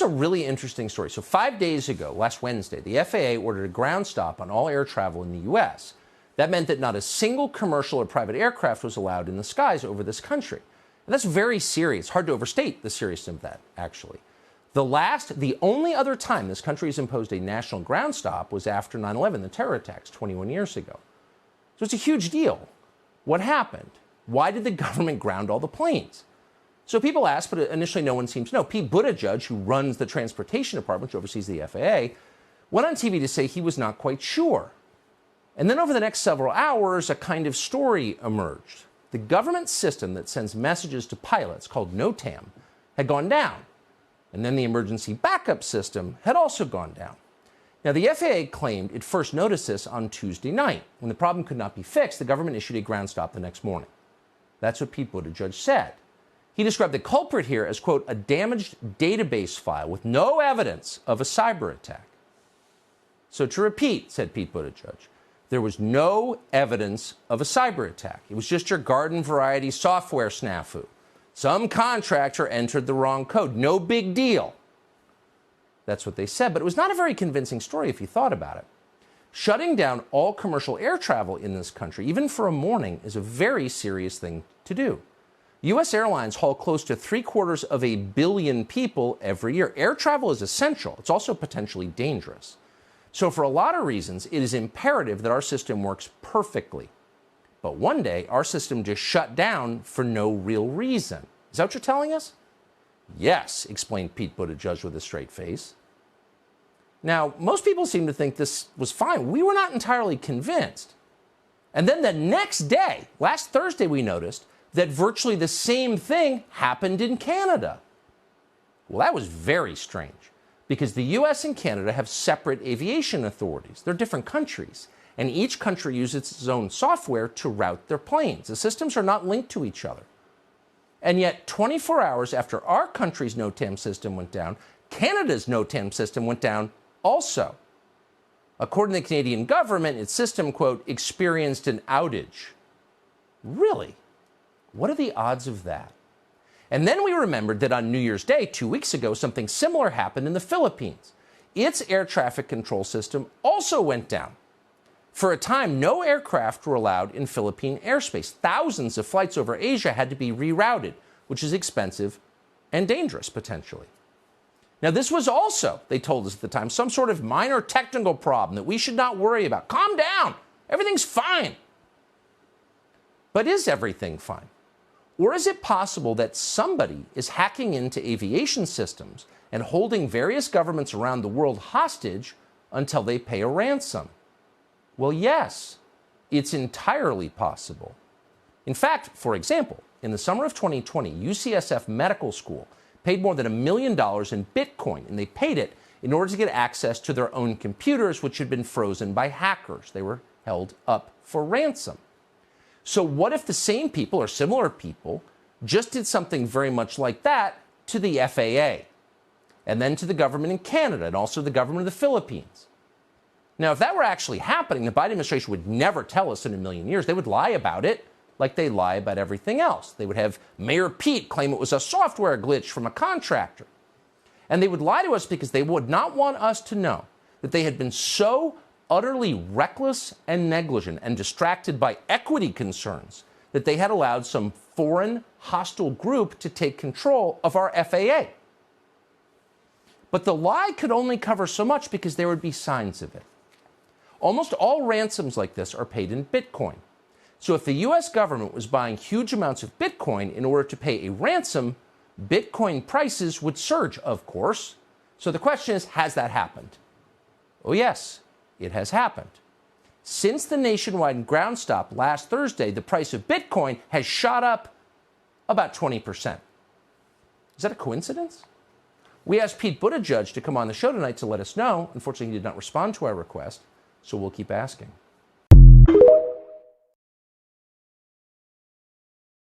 a really interesting story. So 5 days ago, last Wednesday, the FAA ordered a ground stop on all air travel in the U.S. That meant that not a single commercial or private aircraft was allowed in the skies over this country. And that's very serious. Hard to overstate the seriousness of that, actually. The only other time this country has imposed a national ground stop was after 9/11, the terror attacks 21 years ago. So it's a huge deal. What happened? Why did the government ground all the planes? So people ask, but initially no one seems to know. Pete Buttigieg, who runs the transportation department, which oversees the FAA, went on TV to say he was not quite sure. And then over the next several hours, a kind of story emerged. The government system that sends messages to pilots, called NOTAM, had gone down. And then the emergency backup system had also gone down. Now, the FAA claimed it first noticed this on Tuesday night. When the problem could not be fixed, the government issued a ground stop the next morning. That's what Pete Buttigieg said. He described the culprit here as, quote, a damaged database file with no evidence of a cyber attack. So to repeat, said Pete Buttigieg, there was no evidence of a cyber attack. It was just your garden variety software snafu. Some contractor entered the wrong code. No big deal. That's what they said, but it was not a very convincing story if you thought about it. Shutting down all commercial air travel in this country, even for a morning, is a very serious thing to do. U.S. airlines haul close to 750 million people every year. Air travel is essential. It's also potentially dangerous. So for a lot of reasons, it is imperative that our system works perfectly. But one day, our system just shut down for no real reason. Is that what you're telling us? Yes, explained Pete Buttigieg with a straight face. Now, most people seem to think this was fine. We were not entirely convinced. And then the next day, last Thursday, we noticed that virtually the same thing happened in Canada. Well, that was very strange because the U.S. and Canada have separate aviation authorities. They're different countries, and each country uses its own software to route their planes. The systems are not linked to each other. And yet, 24 hours after our country's NOTAM system went down, Canada's NOTAM system went down also. According to the Canadian government, its system, quote, experienced an outage. Really? What are the odds of that? And then we remembered that on New Year's Day, 2 weeks ago, something similar happened in the Philippines. Its air traffic control system also went down. For a time, no aircraft were allowed in Philippine airspace. Thousands of flights over Asia had to be rerouted, which is expensive and dangerous, potentially. Now, this was also, they told us at the time, some sort of minor technical problem that we should not worry about. Calm down. Everything's fine. But is everything fine? Or is it possible that somebody is hacking into aviation systems and holding various governments around the world hostage until they pay a ransom? Well, yes, it's entirely possible. In fact, for example, in the summer of 2020, UCSF Medical School paid more than $1 million in Bitcoin, and they paid it in order to get access to their own computers, which had been frozen by hackers. They were held up for ransom. So what if the same people or similar people just did something very much like that to the FAA, and then to the government in Canada, and also the government of the Philippines? Now, if that were actually happening, the Biden administration would never tell us in a million years. They would lie about it like they lie about everything else. They would have Mayor Pete claim it was a software glitch from a contractor. And they would lie to us because they would not want us to know that they had been so utterly reckless and negligent and distracted by equity concerns that they had allowed some foreign hostile group to take control of our FAA. But the lie could only cover so much because there would be signs of it. Almost all ransoms like this are paid in Bitcoin. So if the U.S. government was buying huge amounts of Bitcoin in order to pay a ransom, Bitcoin prices would surge, of course. So the question is, has that happened? Oh, yes, it has happened. Since the nationwide ground stop last Thursday, the price of Bitcoin has shot up about 20%. Is that a coincidence? We asked Pete Buttigieg to come on the show tonight to let us know. Unfortunately, he did not respond to our request, so we'll keep asking.